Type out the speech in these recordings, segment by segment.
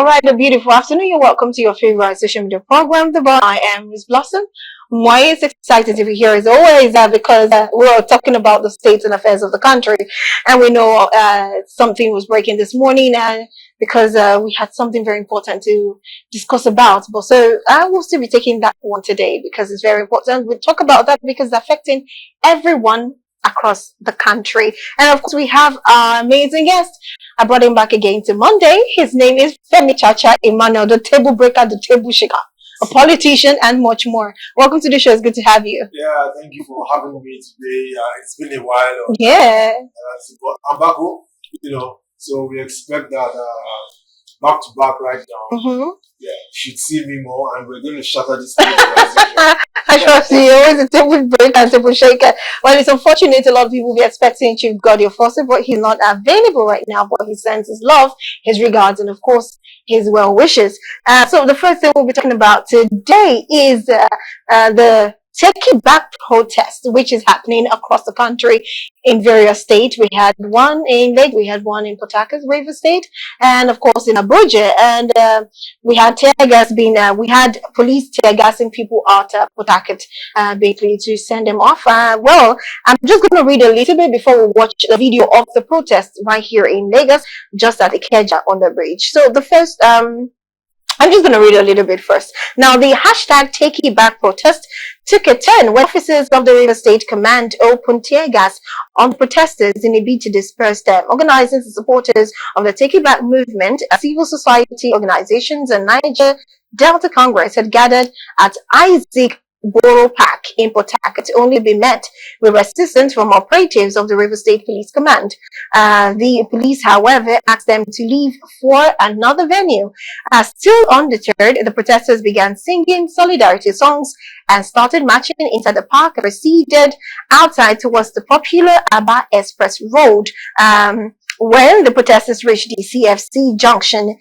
All right, a beautiful afternoon. You're welcome to your favorite social media program, The Bar. I am Miss Blossom. Why it's excited to be here as always because we're talking about the states and affairs of the country, and we know something was breaking this morning, and because we had something very important to discuss about. But so I will still be taking that one today because it's very important. We'll talk about that because it's affecting everyone across the country, and of course we have our amazing guest. I brought him back again to Monday. His name is Femi Chacha Emmanuel, the table breaker, the table shaker, a politician, and much more. Welcome to the show. It's good to have you. Yeah, thank you for having me today. It's been a while. Yeah. But I'm back home, so we expect that back to back right now. Mm-hmm. Yeah, you should see me more, and we're going to shatter this table as usual. I trust you. You're always a table breaker and table shaker. Well, it's unfortunate a lot of people will be expecting Chief Goddy Ofosu, but he's not available right now. But he sends his love, his regards, and of course his well wishes. So the first thing we'll be talking about today is the Take It Back protest, which is happening across the country in various states. We had one in Lake, we had one in Port Harcourt, Rivers State, and of course in Abuja. And we had tear gas being, we had police tear gassing people out of Port Harcourt, basically to send them off. Well, I'm just going to read a little bit before we watch the video of the protest right here in Lagos, just at Ikeja on the bridge. So the first, I'm just going to read a little bit first. Now, the hashtag Take It Back protest took a turn when officers of the River State Command opened tear gas on protesters in a bid to disperse them. Organizers and supporters of the Take It Back movement, civil society organizations, and Niger Delta Congress had gathered at Isaac Borough Park in Port Harcourt to only be met with resistance from operatives of the River State Police Command. The police, however, asked them to leave for another venue. Still undeterred, the protesters began singing solidarity songs and started marching inside the park and proceeded outside towards the popular Aba Express Road. When the protesters reached the CFC junction,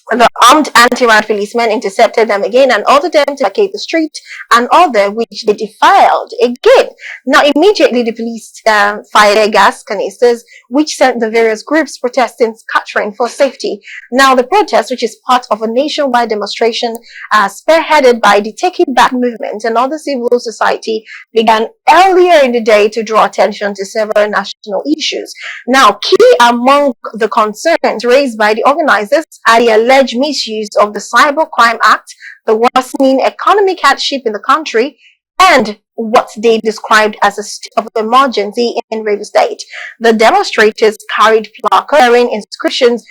the armed anti-riot policemen intercepted them again and ordered them to vacate the street and order which they defiled again. Now, immediately the police fired their gas canisters, which sent the various groups protesting scattering for safety. Now, the protest, which is part of a nationwide demonstration spearheaded by the Take It Back movement and other civil society, began earlier in the day to draw attention to several national issues. Now, key among the concerns raised by the organizers are the alleged misuse of the Cybercrime Act, the worsening economic hardship in the country, and what they described as a state of emergency in Rivers State. The demonstrators carried placards carrying inscriptions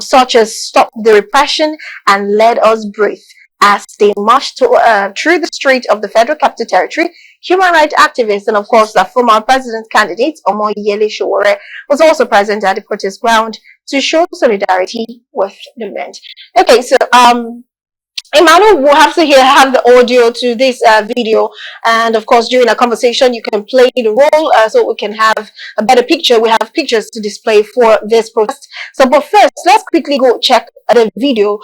such as "Stop the Repression" and "Let Us Breathe." As they marched through the street of the Federal Capital Territory, human rights activists and, of course, the former president candidate, Omoyele Sowore, was also present at the protest ground to show solidarity with the movement. Okay, so Emmanuel will have to have the audio to this video, and of course during a conversation you can play the role so we can have a better picture. We have pictures to display for this protest. So but first let's quickly go check the video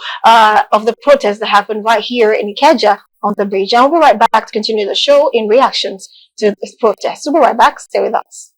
of the protest that happened right here in Ikeja on the bridge, and we'll be right back to continue the show in reactions to this protest. So we'll be right back. Stay with us.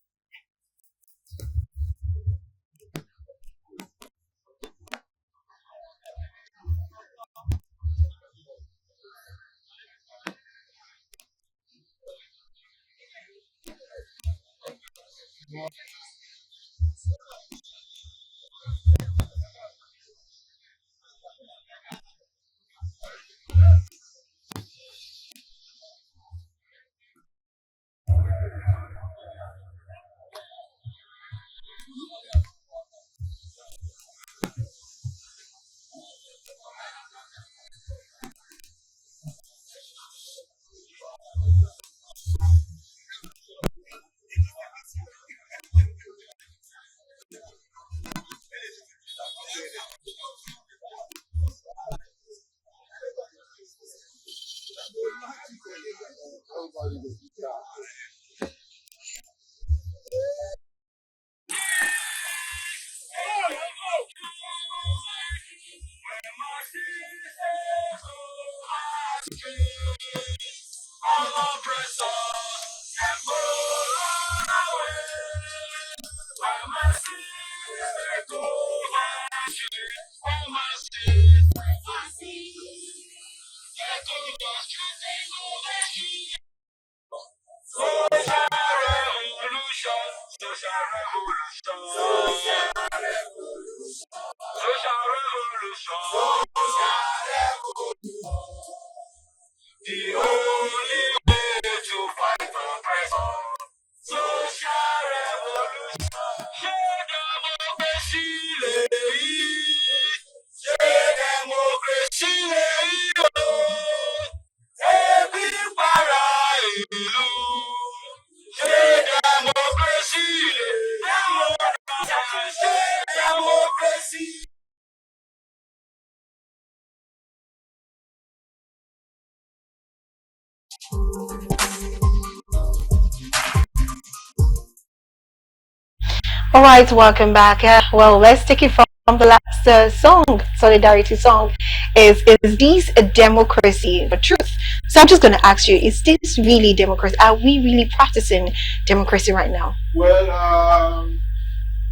All right, welcome back. Well, let's take it from the last song, solidarity song. Is this a democracy for truth? So I'm just going to ask you: is this really democracy? Are we really practicing democracy right now? Well,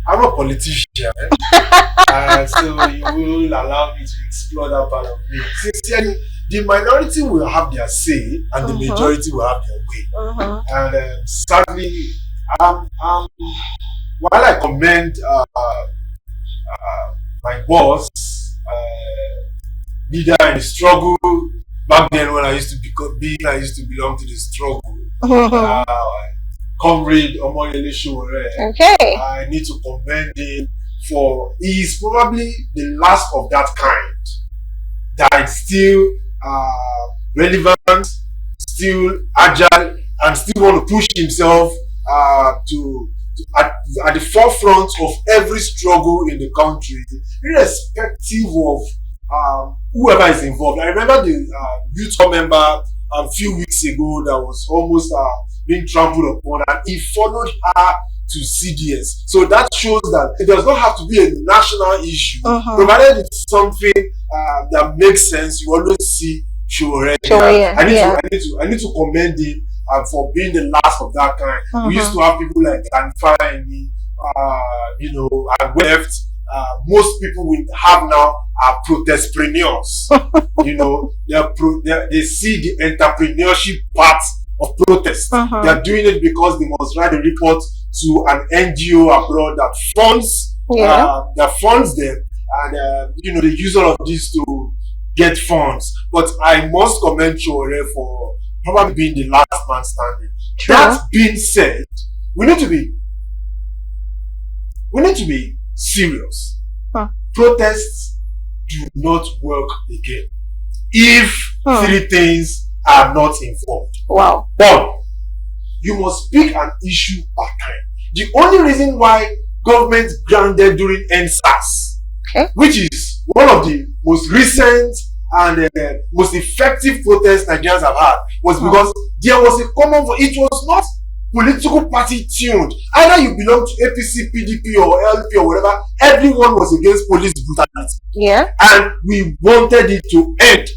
I'm a politician, so you will allow me to explore that part of me. Sincerely, the minority will have their say, and the majority will have their way. And sadly, while I commend my boss, leader in the struggle back then when I used to belong to the struggle. Comrade Omoyele Sowore. Okay. I need to commend him for he's probably the last of that kind that is still relevant, still agile, and still want to push himself at the forefront of every struggle in the country, irrespective of whoever is involved. I remember the youth member a few weeks ago that was almost being trampled upon, and he followed her to CDS. So that shows that it does not have to be a national issue. Provided it's something that makes sense, you always see Sowore. I need to commend him for being the last of that kind. We used to have people like Anfani, and left. Most people we have now are protestpreneurs. They see the entrepreneurship part of protest. They are doing it because they must write a report to an NGO abroad that funds them, and they use all of this to get funds. But I must commend Sowore for probably being the last man standing. True. That being said, we need to be serious. Protests do not work again if three things are not involved. Wow. One, you must pick an issue per time. The only reason why government grounded during NSAS, which is one of the most recent and most effective protests Nigerians have had, was because there was a common voice. It was not political party tuned. Either you belong to APC, PDP, or LP, or whatever. Everyone was against police brutality. Yeah. And we wanted it to end.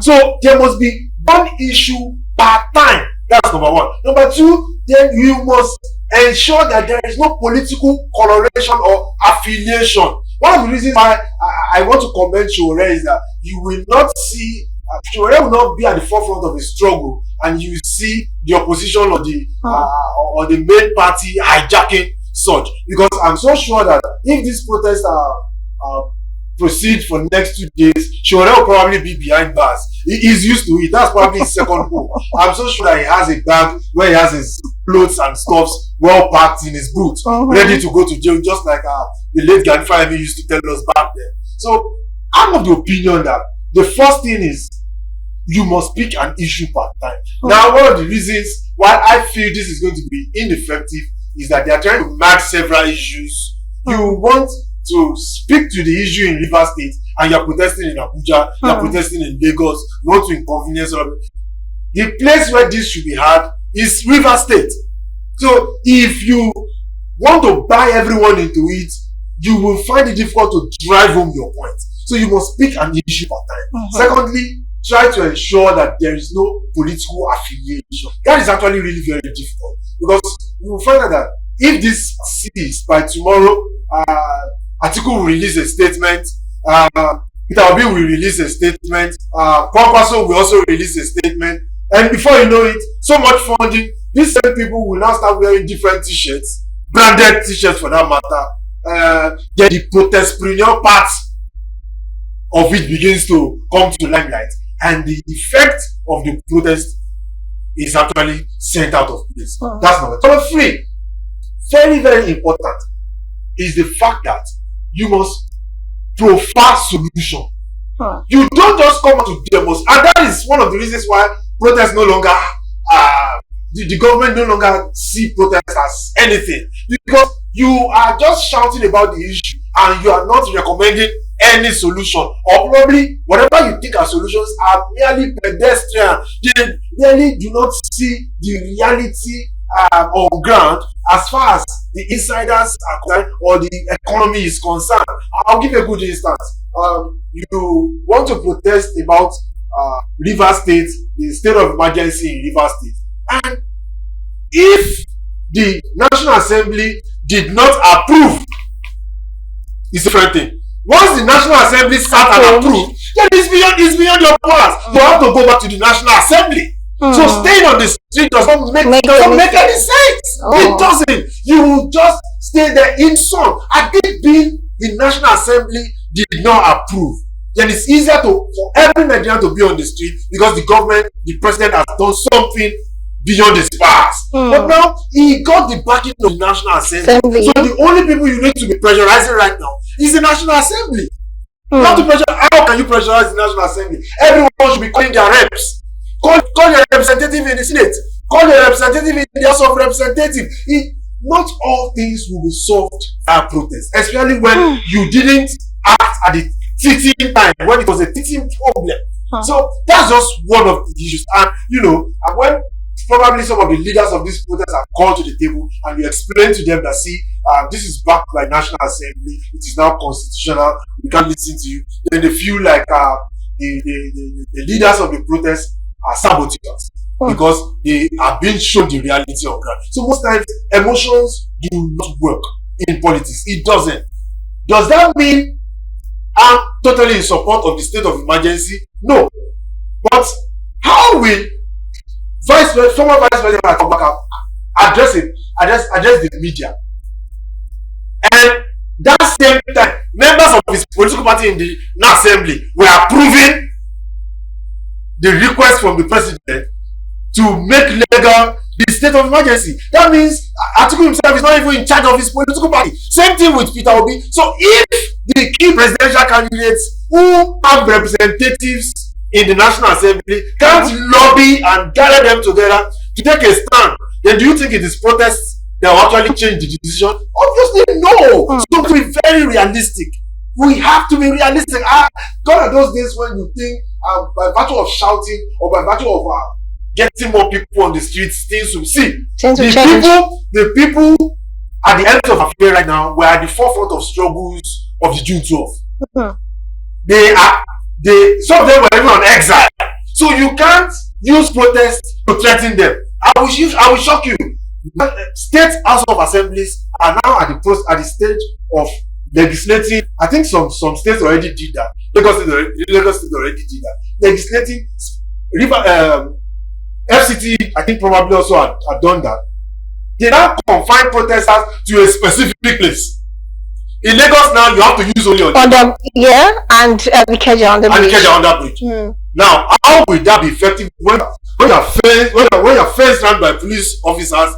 So there must be one issue per time. That's number one. Number two, then you must ensure that there is no political coloration or affiliation. One of the reasons why I want to commend Sowore is that you will not see Sowore will not be at the forefront of a struggle, and you see the opposition or the main party hijacking such. Because I'm so sure that if these protests proceed for the next 2 days, Sowore will probably be behind bars. He's used to it. That's probably his second home. I'm so sure that he has a bag where he has his clothes and stuffs well packed in his boots, ready to go to jail, just like the late Gani Fayemi used to tell us back then. So I'm of the opinion that the first thing is you must pick an issue per time. Now, one of the reasons why I feel this is going to be ineffective is that they are trying to merge several issues. You want to speak to the issue in Rivers State, and you're protesting in Abuja, you're protesting in Lagos, you want to inconvenience all of it. The place where this should be had is Rivers State. So if you want to buy everyone into it, you will find it difficult to drive home your point. So you must pick an issue per time. Secondly, try to ensure that there is no political affiliation. That is actually really very difficult, because you will find out that if this ceases by tomorrow, Atiku will release a statement Peter Obi will release a statement. Kwankwaso will also release a statement. And before you know it, so much funding, these same people will now start wearing different t-shirts, branded t-shirts for that matter. Then the protestpreneur part of it begins to come to limelight. And the effect of the protest is actually sent out of place. That's number 2. Number 3, very, very important, is the fact that you must profile solution. You don't just come out to demos, and that is one of the reasons why protests no longer, the government no longer see protests as anything, because you are just shouting about the issue and you are not recommending any solution, or probably whatever you think are solutions are merely pedestrian. They really do not see the reality on ground as far as the insiders are concerned or the economy is concerned. I'll give you a good instance. You want to protest about Rivers State, the state of emergency in Rivers State, and if the National Assembly did not approve, it's a different thing. Once the National Assembly sat and approved, then it's beyond your powers. You have to go back to the National Assembly. So staying on the street does not make any sense. It doesn't. You will just stay there in sun. Had it been the National Assembly did not approve, then it's easier for every Nigerian to be on the street because the government, the president has done something beyond his powers. But now he got the backing of the National Assembly. So the only people you need to be pressurizing right now is the National Assembly. Not to pressure. How can you pressurize the National Assembly? Everyone should be calling their reps. Call your representative in the Senate. Call your representative in the House of Representatives. Not all things will be solved by protest, especially when you didn't act at the teething time, when it was a teething problem. So that's just one of the issues. And when probably some of the leaders of these protests are called to the table and you explain to them that, see, this is backed by National Assembly, it is now constitutional, we can't listen to you, then they feel like the leaders of the protest are saboteurs because they are being shown the reality of ground. So most times emotions do not work in politics. It doesn't. Does that mean I'm totally in support of the state of emergency? No. But how will former Vice President address the media? And that same time, members of his political party in the Assembly were approving the request from the president to make legal the state of emergency. That means Atiku himself is not even in charge of his political party. Same thing with Peter Obi. So if the key presidential candidates who have representatives in the National Assembly can't lobby and gather them together to take a stand, then do you think it is protests that will actually change the decision? Obviously no. So to be very realistic, we have to be realistic. Gone are those days when you think by virtue of shouting or by virtue of getting more people on the streets, things will see. The people at the end of affair right now were at the forefront of struggles of the June 12th. Some of them were even on exile. So you can't use protests to threaten them. I will shock you. State House of Assemblies are now at the stage of legislating. I think some states already did that. Lagos State already did that. Legislating. FCT, I think probably also had done that. They now confine protesters to a specific place. In Lagos now, you have to use only and Ikeja on the bridge. Now, how will that be effective when you're faced around by police officers?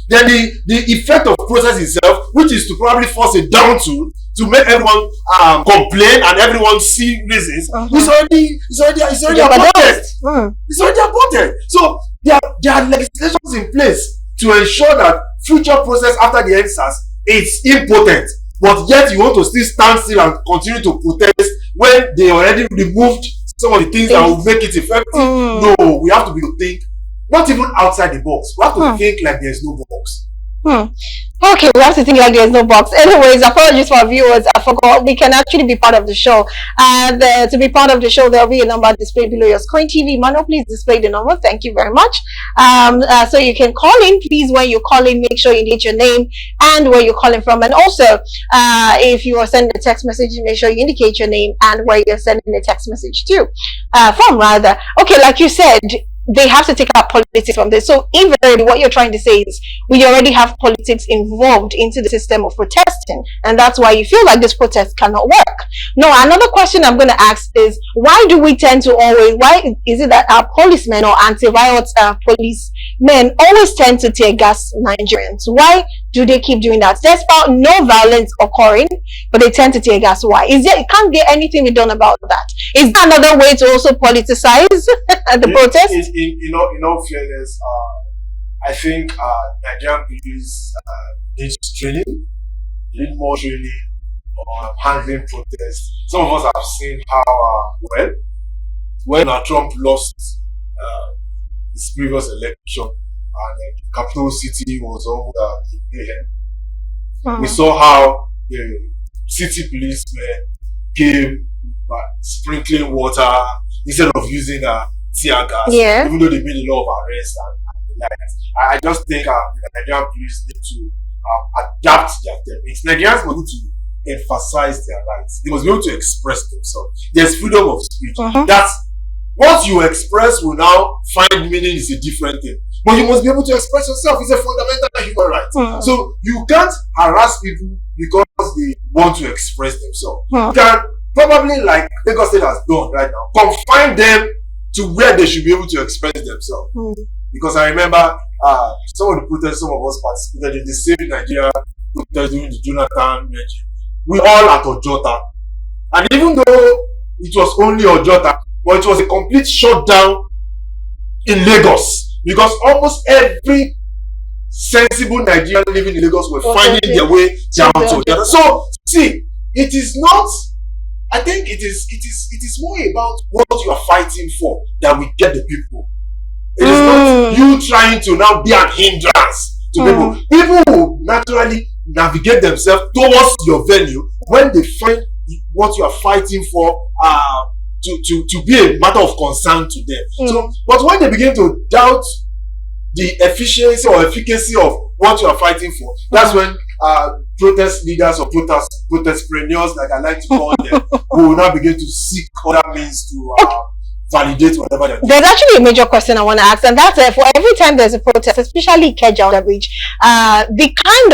Then the effect of process itself, which is to probably force it down to make everyone complain and everyone see reasons, it's already aborted. It's already aborted. So there are legislations in place to ensure that future process after the EndSARS is impotent. But yet you want to still stand still and continue to protest when they already removed some of the things that will make it effective. No, we have to be to think, not even outside the box. We have to think like there's no box. Okay, we have to think like there's no box. Anyways, apologies for our viewers. I forgot we can actually be part of the show. And to be part of the show, there'll be a number displayed below your screen. TV Mano, please display the number. Thank you very much. So you can call in. Please, when you call in, make sure you indicate your name and where you're calling from. And also, if you are sending a text message, make sure you indicate your name and where you're sending the text message to. From rather. Okay, like you said, they have to take out politics from this. So invariably, what you're trying to say is we already have politics involved into the system of protesting, and that's why you feel like this protest cannot work. Now, another question I'm going to ask is, why do we tend to why is it that our policemen or anti-riot policemen always tend to tear gas Nigerians? Why do they keep doing that? There's about no violence occurring, but they tend to tear gas. Why? It can't get anything be done about that. Is that another way to also politicize the protest? In all fairness, I think Nigerian police need training, need more training on handling protests. Some of us have seen how when Trump lost his previous election and the capital city was all mayhem, we saw how the city policemen came sprinkling water instead of using tear gas, even though they made a lot of arrests and the likes. I just think the Nigerian police need to adapt their techniques. Nigerians must need to emphasize their rights. They must be able to express themselves. There's freedom of speech. That's what you express will now find meaning is a different thing. But you must be able to express yourself. It's a fundamental human right. So you can't harass people because they want to express themselves. You can probably, like Lagos State has done right now, confine them to where they should be able to express themselves. Because I remember some of the protests some of us participated in the same Nigeria protest during the Jonathan regime. We all at Ojota. And even though it was only Ojota, but it was a complete shutdown in Lagos. Because almost every sensible Nigerian living in Lagos were finding their way down to Ojota. So, see, it is not, I think it is more about what you are fighting for that we get the people. It is not you trying to now be an hindrance to people. People will naturally navigate themselves towards your venue when they find what you are fighting for to be a matter of concern to them. So, but when they begin to doubt the efficiency or efficacy of what you are fighting for, that's when protest leaders or protestpreneurs, like I like to call them, who will now begin to seek other means to validate whatever they're doing. There's actually a major question I want to ask, and that's for every time there's a protest, especially Ikeja on the bridge, the kind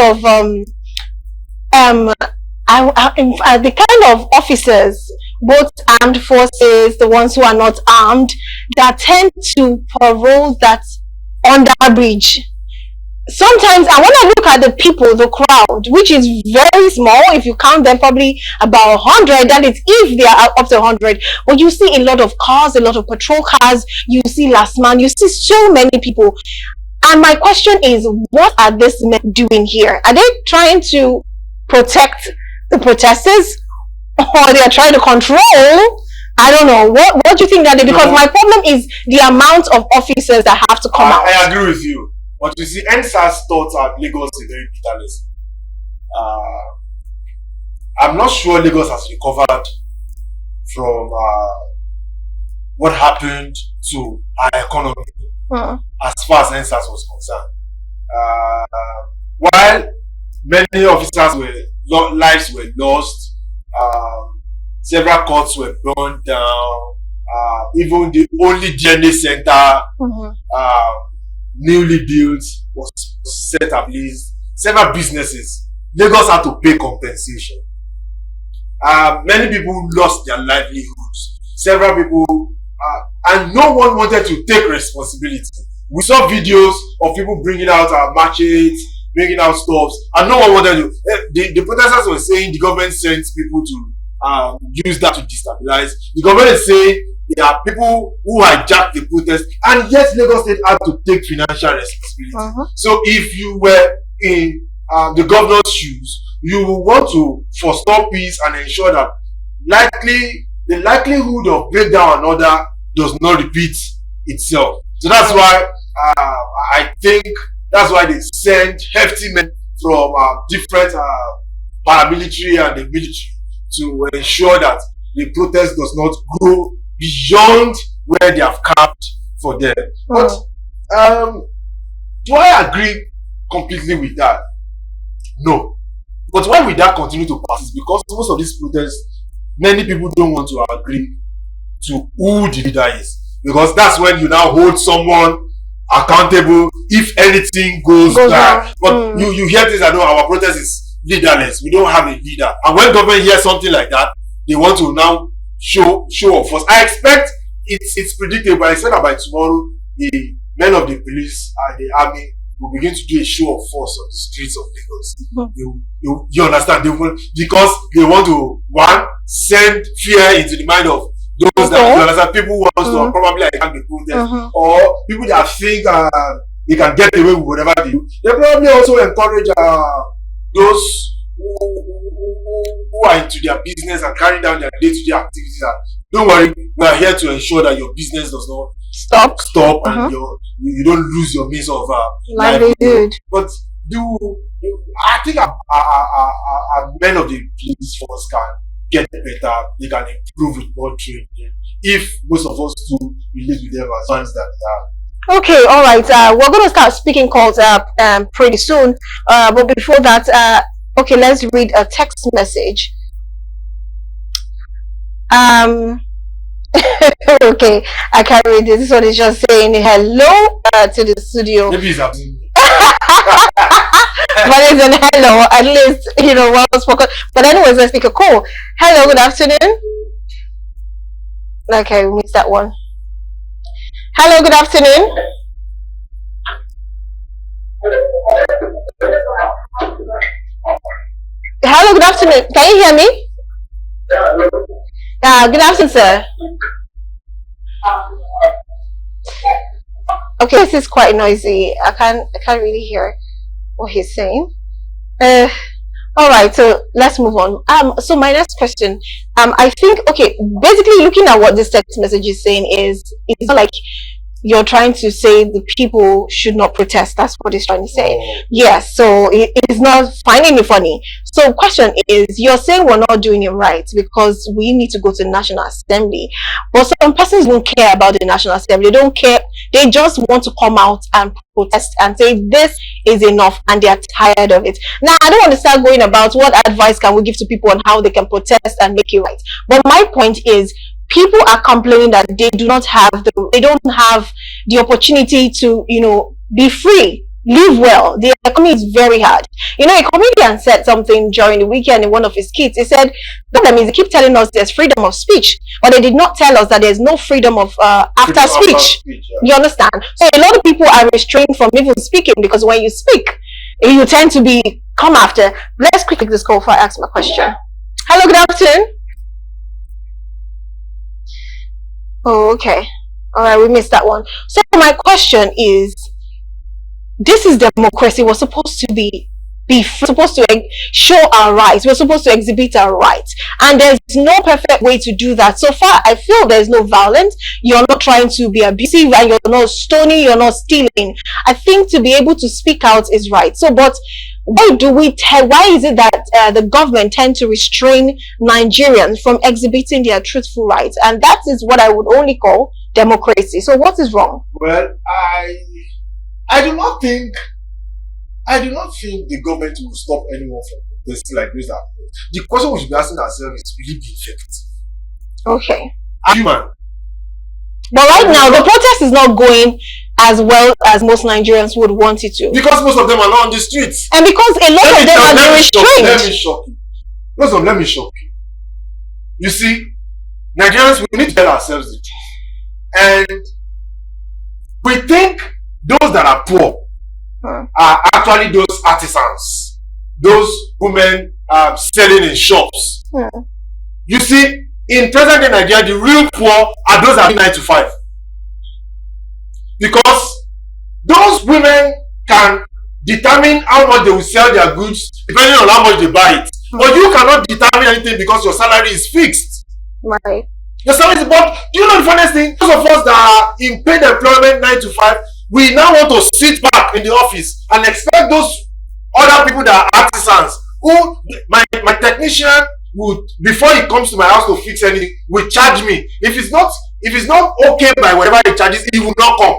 of officers, both armed forces, the ones who are not armed, that tend to parole that on that bridge. Sometimes I want to look at the people, the crowd, which is very small. If you count them, probably about 100. That is if they are up to 100. But you see a lot of cars, a lot of patrol cars. You see last man. You see so many people. And my question is, what are these men doing here? Are they trying to protect the protesters, or they are trying to control? I don't know. What do you think that they? Because my problem is the amount of officers that have to come out. I agree with you. But you see, NSAS taught Lagos a very bitter lesson. I'm not sure Lagos has recovered from what happened to our economy as far as NSAS was concerned. While many officers lives were lost, several courts were burned down, even the only DNA center newly built was set ablaze. Several businesses, Lagos had to pay compensation. Many people lost their livelihoods. Several people, and no one wanted to take responsibility. We saw videos of people bringing out machetes, bringing out stoves, and no one wanted to. The protesters were saying the government sent people to use that to destabilize. The government is saying there are people who hijacked the protest, and yet Lagos State had to take financial responsibility. So if you were in the governor's shoes, you will want to forestall peace and ensure that the likelihood of breakdown and order does not repeat itself. So that's why I think that's why they send hefty men from different paramilitary and the military to ensure that the protest does not grow beyond where they have capped for them. But do I agree completely with that? No. But why will that continue to pass? Because most of these protests, many people don't want to agree to who the leader is. Because that's when you now hold someone accountable if anything goes bad. But you hear things that, no, our protest is leaderless. We don't have a leader. And when government hears something like that, they want to now show of force. I expect it's predictable. I expect that by tomorrow, the men of the police and the army will begin to do a show of force on the streets of Lagos. You understand? Because they want to, one, send fear into the mind of those that, you understand, people who want to probably attack the protest, or people that think they can get away with whatever they do. They probably also encourage those who are into their business and carrying down their day-to-day activities. Don't worry, we are here to ensure that your business does not stop and you don't lose your means of livelihood. But I think men of the police force can get better. They can improve with more training. If most of us do relate with them as fans that they are. Okay, all right. We're going to start speaking calls pretty soon. But before that, okay, let's read a text message. Okay, I can't read this. This one is just saying hello to the studio. Maybe it's happening. But it's an hello, at least, well spoken. But anyways, let's take a call. Hello, good afternoon. Okay, we missed that one. Hello, good afternoon. Hello, good afternoon. Can you hear me? Good afternoon, sir. Okay, this is quite noisy. I can't really hear what he's saying. All right, so let's move on. So my next question, I think, okay, basically looking at what this text message is saying is, it's not like you're trying to say the people should not protest. That's what he's trying to say. Yes, so it's not finding it funny. So question is, you're saying we're not doing it right because we need to go to the National Assembly. But some persons don't care about the National Assembly. They don't care. They just want to come out and protest and say this is enough, and they're tired of it. Now, I don't want to start going about what advice can we give to people on how they can protest and make it right. But my point is, people are complaining that they don't have the opportunity to, be free, live well. The economy is very hard. A comedian said something during the weekend in one of his skits. He said, the problem is they keep telling us there's freedom of speech, but they did not tell us that there's no freedom of after speech. You understand? So a lot of people are restrained from even speaking, because when you speak, you tend to come after. Let's quickly this call before I ask my question. Hello, good afternoon. Oh, okay. All right, we missed that one. So my question is, this is democracy. We're supposed to be supposed to show our rights. We're supposed to exhibit our rights, and there's no perfect way to do that. So far, I feel there's no violence. You're not trying to be abusive, and you're not stoning, you're not stealing. I think to be able to speak out is right. So, but why is it that the government tend to restrain Nigerians from exhibiting their truthful rights? And that is what I would only call democracy. So what is wrong? Well, I do not think the government will stop anyone from protesting like this. The question we should be asking ourselves is, will it be effective? Okay. Human. But right now, the protest is not going as well as most Nigerians would want it to. Because most of them are not on the streets. And because a lot of them are being restrained. Let me shock you. Let me shock you. You see, Nigerians, we need to tell ourselves the truth. And we think those that are poor are actually those artisans, those women selling in shops. You see, in present day Nigeria, the real poor are those that are 9 to 5. Because those women can determine how much they will sell their goods depending on how much they buy it. But you cannot determine anything because your salary is fixed. Right. Your salary is, but do you know the funniest thing? Those of us that are in paid employment 9 to 5, we now want to sit back in the office and expect those other people that are artisans, who my technician would, before he comes to my house to fix anything, will charge me. If it's not okay by whatever he charges, he will not come.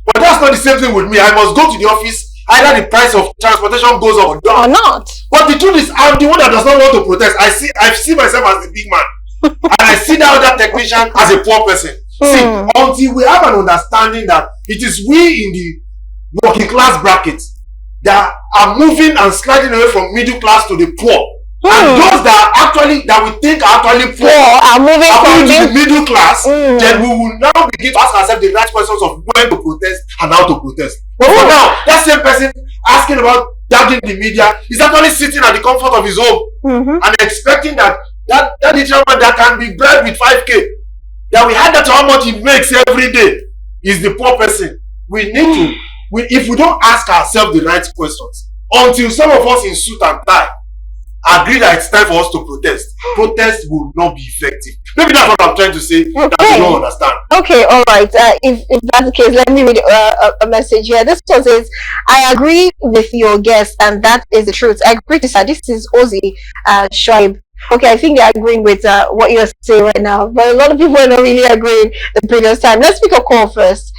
But that's not the same thing with me. I must go to the office, either the price of transportation goes up or down. Or not. But the truth is, I'm the one that does not want to protest. I see myself as the big man. And I see that other technician as a poor person. See, until we have an understanding that it is we in the working class bracket that are moving and sliding away from middle class to the poor. And those that we think are actually poor are moving to the middle class, then we will now begin to ask ourselves the right questions of when to protest and how to protest. But for now, that same person asking about doubting the media is actually sitting at the comfort of his home and expecting that gentleman that can be bred with 5k, that we had that how much he makes every day, is the poor person. We need to, if we don't ask ourselves the right questions, until some of us in suit and tie agree that it's time for us to protest will not be effective. Maybe that's what I'm trying to say. Okay. That you don't understand. Okay, all right. If that's the case, let me read a message here. This one says, I agree with your guest, and that is the truth. I agree to that. This is Ozzy Shoaib. Okay, I think they're agreeing with what you're saying right now, but a lot of people are not really agreeing the previous time. Let's pick a call first.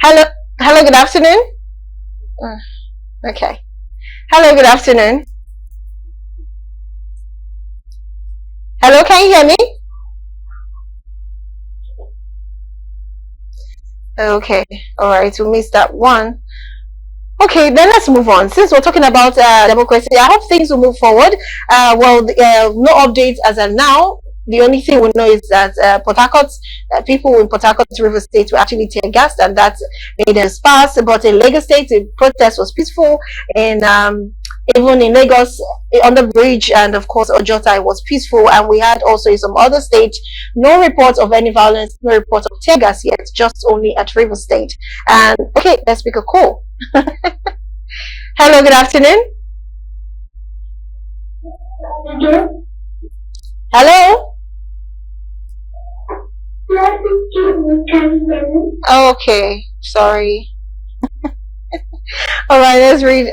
Hello, good afternoon. Okay. Hello, good afternoon. Hello, can you hear me? Okay, all right, we missed that one. Okay, then let's move on. Since we're talking about democracy, I hope things will move forward. No updates as of now. The only thing we know is that Port Harcourt, people in Port Harcourt, River State, were actually tear gassed, and that made them sparse. But in Lagos State, the protest was peaceful, and even in Lagos, on the bridge, and of course Ojota, it was peaceful. And we had also in some other states, no reports of any violence, no reports of tear gas yet, just only at River State. And okay, let's pick a call. Hello, good afternoon. Hello. Okay, sorry. All right, let's read.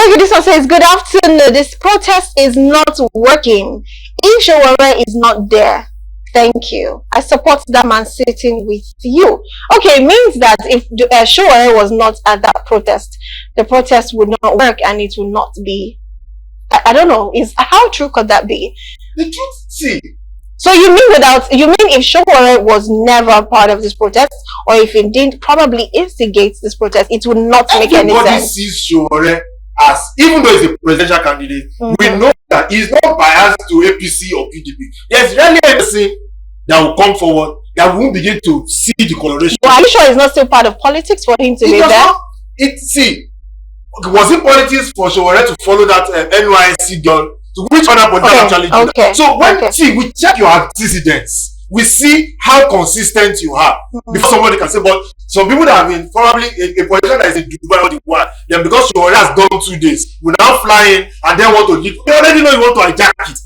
Okay, this one says, good afternoon. This protest is not working. If Sowore is not there, thank you. I support that man sitting with you. Okay, it means that if Sowore was not at that protest, the protest would not work and it would not be. I don't know. How true could that be? The truth, see. So you mean if Sowore was never part of this protest, or if it didn't probably instigate this protest, it would not make any sense. Everybody sees Sowore as, even though he's a presidential candidate, we know that he's not biased to APC or PDP. There's rarely anything that will come forward that we won't begin to see the coloration. Well, are you sure it's not still part of politics for him to be there? Was it politics for Sowore to follow that NYSC girl? To which other politician actually do that? So when we check your antecedents, we see how consistent you are. Before somebody can say, but some people that have been probably a politician that is in Dubai or the world, then because Sowore has done 2 days, we now fly in and then want to leave. They already know you want to hijack it.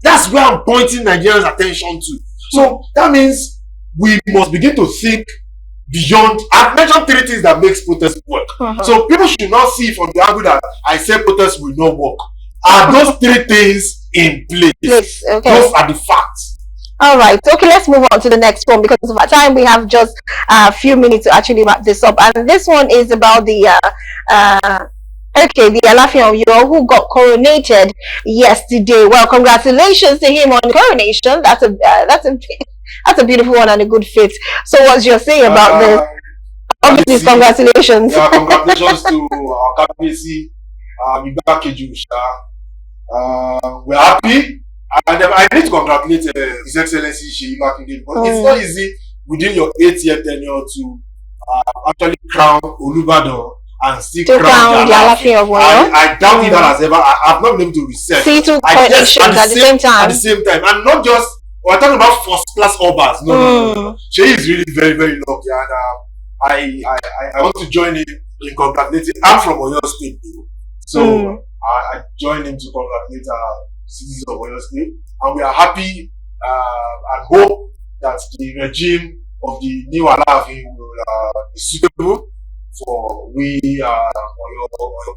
That's where I'm pointing Nigerians' attention to. So that means we must begin to think beyond. I've mentioned 3 things that makes protest work. So people should not see from the angle that I say protest will not work. Are those 3 things in place? Yes, okay. Those are the facts. All right. Okay, let's move on to the next one, because of our time. We have just a few minutes to actually wrap this up. And this one is about the the Alaafin of Oyo, who got coronated yesterday. Well, congratulations to him on the coronation. That's a beautiful one and a good fit. So what's your say about this? Obviously, congratulations. Yeah, congratulations to our Kabiyesi, we're happy. And I need to congratulate His Excellency Seyi Makinde, but it's not easy within your 8-year tenure to actually crown Olubadan and still crown the Alaafin of Oyo. I doubt if that has ever. I've not been able to research. See, two connections at the same time. At the same time, and not just. We're talking about first-class obas. No. Seyi is really very, very lucky, and I want to join in congratulating. I'm from Oyo State, so I join him to congratulate citizens of Oyo State, and we are happy and hope that the regime of the new Alaafin will be suitable for we Oyo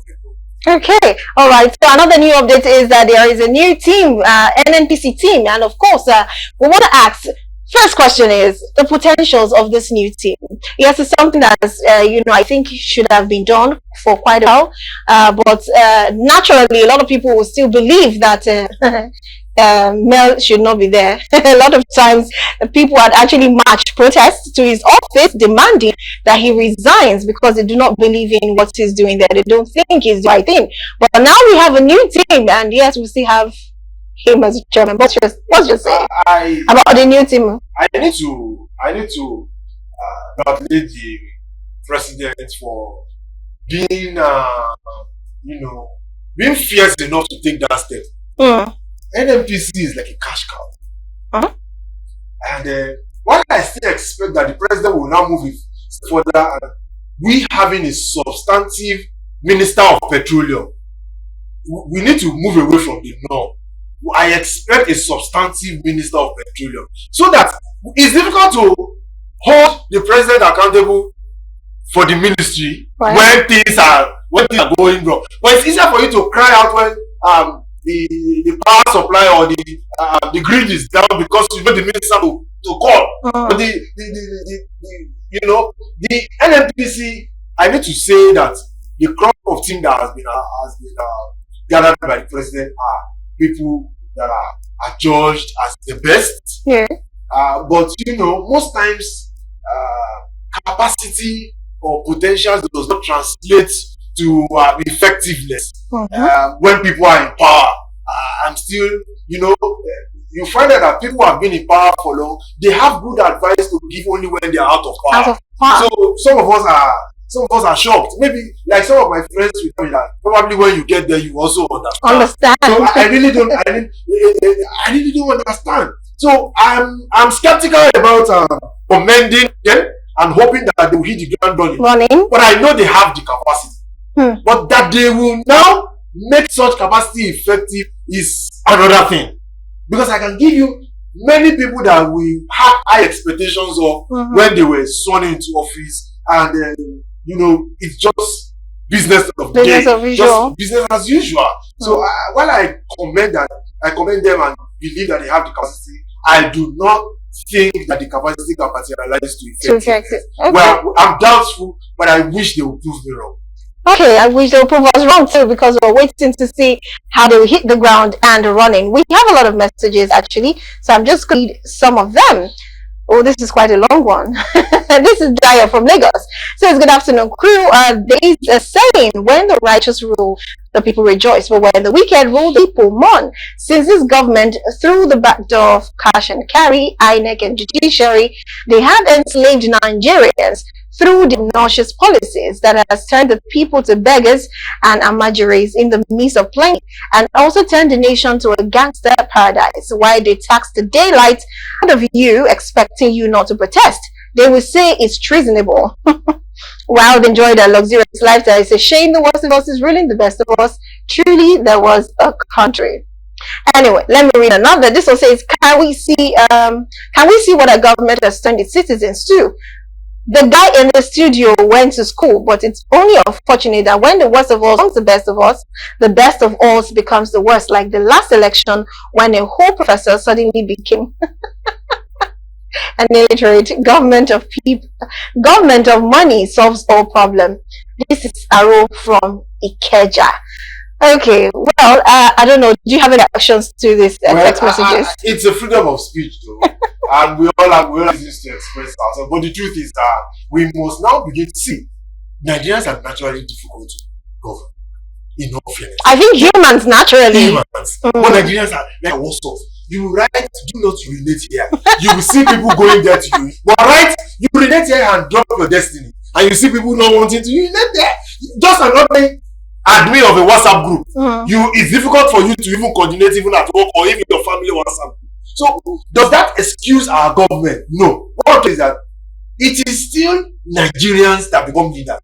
people. Okay, all right. So another new update is that there is a new team, NNPC team, and of course, we want to ask. First question is the potentials of this new team. Yes, it's something that I think should have been done for quite a while, but naturally, a lot of people will still believe that Mel should not be there. A lot of times, people had actually marched protests to his office demanding that he resigns because they do not believe in what he's doing there. They don't think he's the right thing. But now we have a new team, and yes, we still have him as chairman. What's your say about the new team? I need to congratulate the president for being being fierce enough to take that step. NNPC is like a cash cow. And while I still expect that the president will now move it further, we having a substantive minister of petroleum, we need to move away from the norm. I expect a substantive minister of petroleum, so that it's difficult to hold the president accountable for the ministry when things are going wrong. But it's easier for you to cry out when the power supply or the grid is down because you know the minister to call. But the NNPC, I need to say that the crop of team that has been gathered by the president are people that are judged as the best. Yeah. But most times capacity or potential does not translate to effectiveness. When people are in power. I'm still, you find out that people who have been in power for long, they have good advice to give only when they are out of power. So some of us are shocked. Maybe like some of my friends will tell me that probably when you get there, you also understand. So I really don't understand. So I'm skeptical about commending them and hoping that they will hit the ground running. But I know they have the capacity. But that they will now make such capacity effective is another thing. Because I can give you many people that we have high expectations of when they were sworn into office, and it's just business of the day, just business as usual. So while I commend them and believe that they have the capacity, I do not think that the capacity can materialize to effectiveness. Okay. Well, I'm doubtful, but I wish they would prove me wrong. Okay, I wish they would prove us wrong too, because we're waiting to see how they will hit the ground and running. We have a lot of messages actually, so I'm just going to read some of them. Oh, this is quite a long one. This is Daya from Lagos. Says, good afternoon, crew. There is a saying, when the righteous rule, the people rejoice, but when the wicked rule, the people mourn. Since this government, through the back door of cash and carry, INEC and judiciary, they have enslaved Nigerians through the nauseous policies that has turned the people to beggars and amajiris in the midst of plenty, and also turned the nation to a gangster paradise. While they tax the daylight out of you, expecting you not to protest, they will say it's treasonable. While they enjoy their luxurious lifestyle, it's a shame the worst of us is ruling the best of us. Truly, there was a country. Anyway, let me read another. This one says, can we see what our government has turned its citizens to? The guy in the studio went to school, but it's only unfortunate that when the worst of us becomes the best of us becomes the worst, like the last election when a whole professor suddenly became an illiterate. Government of money solves all problem. This is Aro from Ikeja. Okay, well, I don't know. Do you have any reactions to this text messages? It's a freedom of speech, though. And we all have used to express ourselves. But the truth is that we must now begin to see Nigerians are naturally difficult to govern. In all fairness, I think humans naturally. But Nigerians are like also. You write, do not urinate here. You will see people going there to you. But right, you urinate here and drop your destiny. And you see people not wanting to urinate there. Just another admin of a WhatsApp group. It's difficult for you to even coordinate even at work or even your family WhatsApp group. So does that excuse our government? No. What is that? It is still Nigerians that become leaders.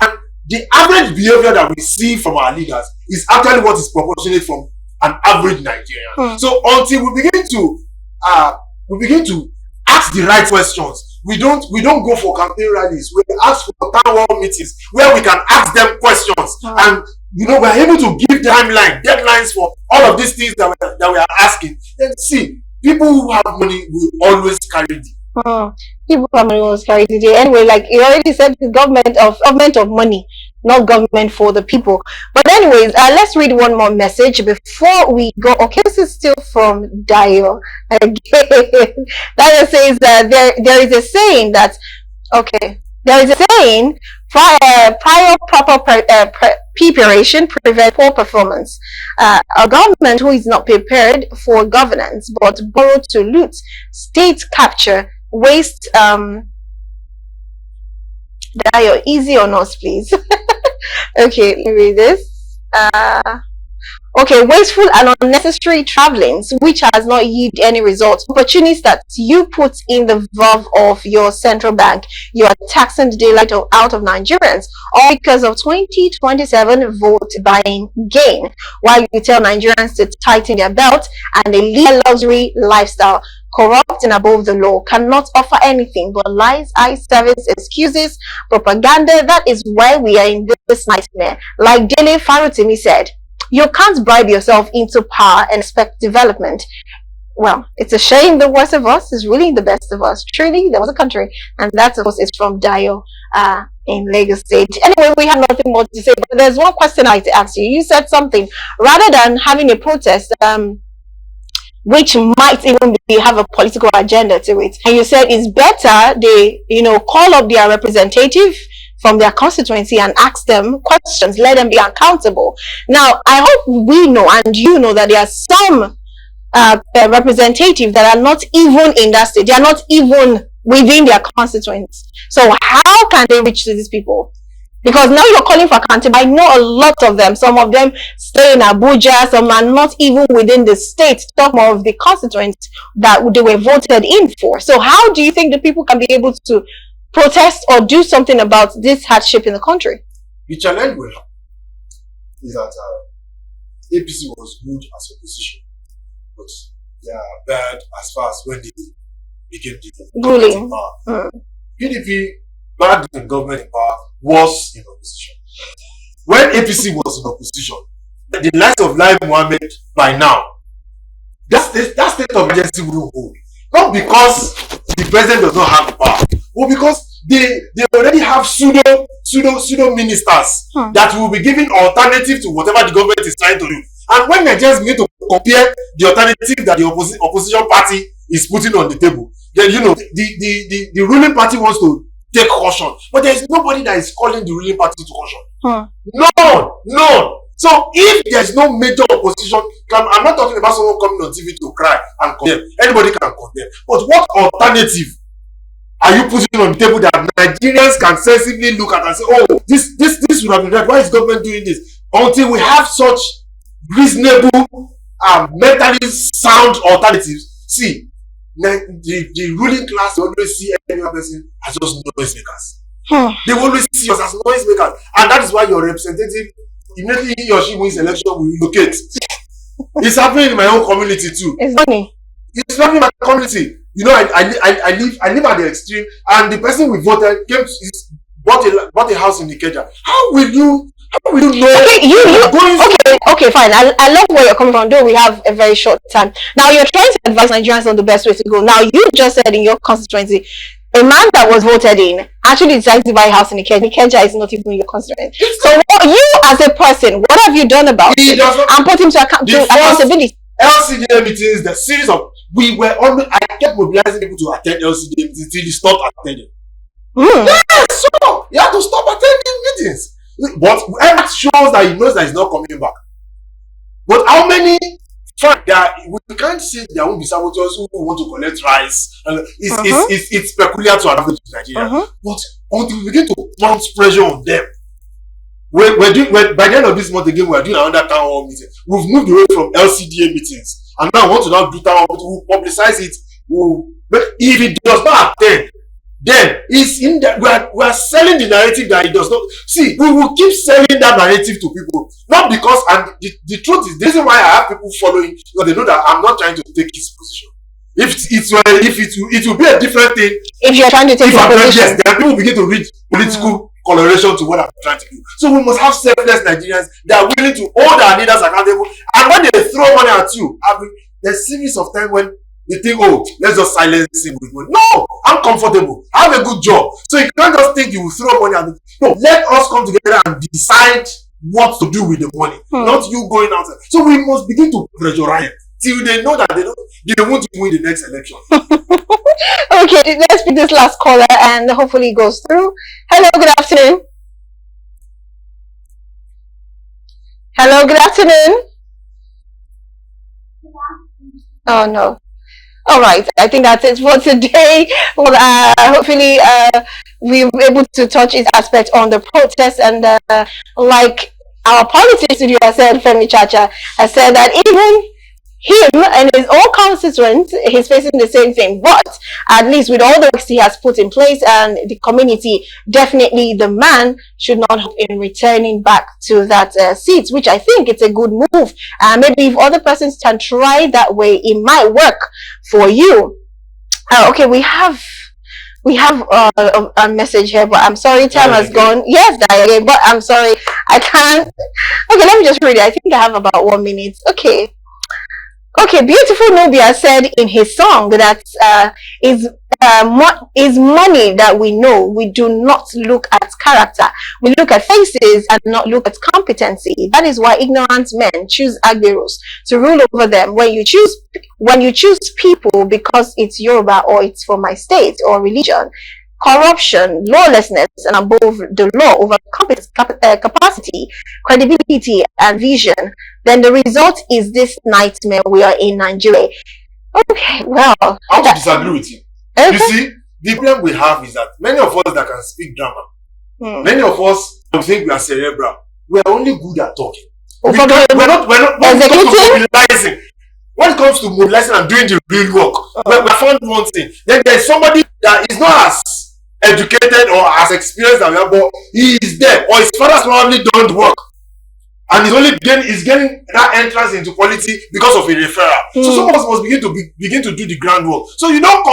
And the average behavior that we see from our leaders is actually what is proportionate from an average Nigerian. So until we begin to ask the right questions, we don't go for campaign rallies. We ask for town hall meetings where we can ask them questions, and we're able to give deadlines for all of these things that we are asking. Then see, people who have money will always carry the. People who have money will always carry the day. Anyway, like you already said, the government of money, not government for the people. But anyways, let's read one more message before we go. Okay, this is still from Dio again. Dio says that there is a saying that prior proper preparation prevents poor performance. A government who is not prepared for governance but borrow to loot, state capture, waste. Dio, easy on us, please. Okay, let me read this. Okay, wasteful and unnecessary travelings which has not yielded any results. Opportunities that you put in the valve of your central bank. You are taxing the daylight out of Nigerians, all because of 2027 vote buying gain, while you tell Nigerians to tighten their belt and they lead a luxury lifestyle. Corrupt and above the law, cannot offer anything but lies, eye service, excuses, propaganda. That is why we are in this nightmare. Like Dele Farutimi said, you can't bribe yourself into power and expect development. Well, it's a shame the worst of us is really the best of us. Truly, there was a country, and that of course is from Dio in Lagos State. Anyway, we have nothing more to say, but there's one question I'd like to ask you. You said something, rather than having a protest, which might even have a political agenda to it, and you said it's better they call up their representative from their constituency and ask them questions, let them be accountable. Now I hope we know and you know that there are some representatives that are not even in that state, they are not even within their constituents. So how can they reach to these people? Because now you're calling for accountability. I know a lot of them. Some of them stay in Abuja. Some are not even within the state. Talk more of the constituents that they were voted in for. So how do you think the people can be able to protest or do something about this hardship in the country? The challenge we have is that APC was good as opposition, but they are bad as far as when they became the ruling power. PDP, bad in government in power, was in opposition. When APC was in opposition, the likes of Lai Mohammed by now, that state of emergency wouldn't hold. Not because the president does not have power, but because they already have pseudo ministers that will be giving alternative to whatever the government is trying to do. And when Nigerians begin to compare the alternative that the opposition party is putting on the table, then the ruling party wants to take caution, but there is nobody that is calling the ruling party to caution. None. So if there's no major opposition, I'm not talking about someone coming on TV to cry and condemn. Anybody can condemn. But what alternative are you putting on the table that Nigerians can sensibly look at and say, oh, this would have been right. Why is government doing this? Until we have such reasonable, mentally sound alternatives. See, the ruling class always see any other person as just noisemakers. They always see us as noisemakers, and that is why your representative, immediately he or she wins election, will relocate. It's happening in my own community too. It's funny. It's happening in my community. I live at the extreme, and the person we voted bought a house in Ikeja. How will you know? Okay, fine. I love where you're coming from, though we have a very short time. Now you're trying to advise Nigerians on the best way to go. Now you just said in your constituency, a man that was voted in actually decided to buy a house in Ikeja. Ikeja is not even your constituency. So you as a person, what have you done about it? And put him to accountability. LCDA meetings, the series of I kept mobilizing people to attend LCDA meetings until he stopped attending. Yes, so you have to stop attending meetings. But it shows that he knows that he's not coming back. But how many we can't say there won't be saboteurs who want to collect rice. It's peculiar to an average Nigeria. But until we begin to mount pressure on them, we're doing by the end of this month again, we're doing another town hall meeting. We've moved away from LCDA meetings. And now I want to now do town hall meeting. We'll publicize it. But if it does not attend, then it's in that we are selling the narrative that it does not. See, we will keep selling that narrative to people. Not because, and the truth is, the reason why I have people following, because they know that I'm not trying to take his position. it will be a different thing. If you're trying to take a position. Yes, then people begin to read political coloration to what I'm trying to do. So we must have selfless Nigerians that are willing to hold our leaders accountable. And when they throw money at you, there's a series of time when they think, oh, let's just silence him with money. No, I'm comfortable. I have a good job. So you can't just think you will throw money at me. No, let us come together and decide what to do with the money. Not you going outside. So we must begin to pressurize till they know that they won't win the next election. Okay, let's pick this last caller and hopefully it goes through. Hello, good afternoon. Hello, good afternoon. Oh no. All right, I think that's it for today. Well, hopefully we were able to touch this aspect on the protest, and like our politics studio has said, Femi Chacha has said that even him and his own constituents, he's facing the same thing, but at least with all the works he has put in place and the community, definitely the man should not hope in returning back to that seat, which I think it's a good move. Maybe if other persons can try that way, it might work for you. Okay, we have a message here, but I'm sorry, time has gone. Yes, Diane, but I'm sorry, I can't. Okay, let me just read it. I think I have about 1 minute. Okay, Beautiful Nubia said in his song that is money that we know. We do not look at character. We look at faces and not look at competency. That is why ignorant men choose Agberos to rule over them. When you choose people because it's Yoruba or it's for my state or religion, corruption, lawlessness, and above the law over capacity, credibility, and vision, then the result is this nightmare we are in Nigeria. Okay, well, I want to disagree with you. Okay. You see, the problem we have is that many of us that can speak drama, many of us who think we are cerebral, we are only good at talking. We're not mobilizing. When it comes to mobilizing and doing the real work, we found one thing. Then there's somebody that is not as educated or as experienced as we are, but he is there, or his father's probably done the work, and he's getting that entrance into politics because of a referral. So some of us must begin to do the groundwork. So you don't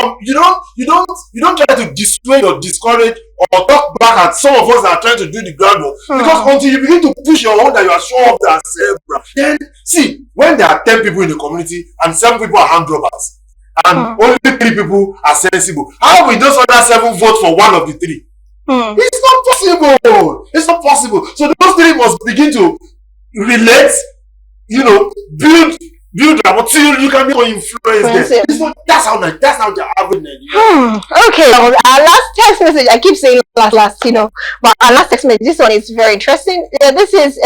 try to dissuade or discourage or talk back at some of us that are trying to do the groundwork, because until you begin to push your own that you are sure of that self, then see, when there are 10 people in the community and 7 people are hand robbers, and only 3 people are sensible, how will those other 7 vote for one of the 3? It's not possible. It's not possible. So those 3 must begin to relate, build until you can be influenced. That's how they're having it. Okay, our last text message, I keep saying last, but our last text message, this one is very interesting. This is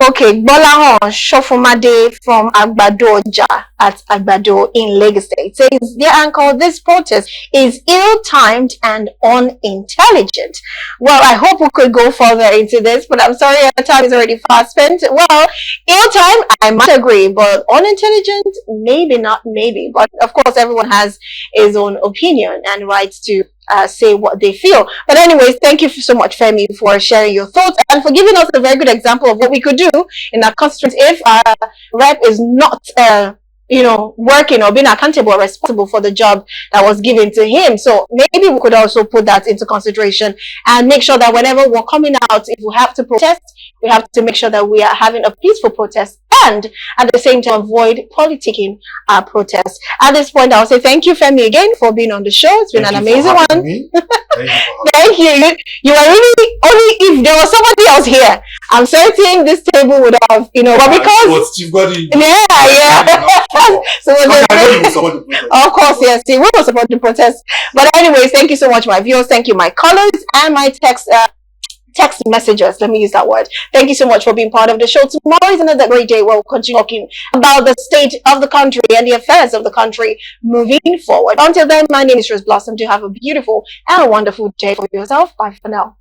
okay, Bolahon Shofumade from Agbado Oja at Agbado in Lagos State says, dear uncle, this protest is ill-timed and unintelligent. Well, I hope we could go further into this, but I'm sorry, our time is already fast spent. Well, ill-timed, I might agree, but unintelligent, maybe not, maybe. But of course, everyone has his own opinion and rights to say what they feel. But anyways, thank you so much, Femi, for sharing your thoughts and for giving us a very good example of what we could do in our constituency if our rep is not working or being accountable or responsible for the job that was given to him. So maybe we could also put that into consideration and make sure that whenever we're coming out, if we have to protest, we have to make sure that we are having a peaceful protest and at the same time avoid politicking our protest. At this point, I'll say thank you, Femi, again for being on the show. It's been an amazing one. Thank you. You are really, only if there was somebody else here, I'm certain this table would have, but because so of course, yes, we will support the protest. But anyways, thank you so much, my viewers. Thank you, my callers and my text messengers. Let me use that word. Thank you so much for being part of the show. Tomorrow is another great day where we'll continue talking about the state of the country and the affairs of the country moving forward. Until then, my name is Rose Blossom. Do have a beautiful and a wonderful day for yourself. Bye for now.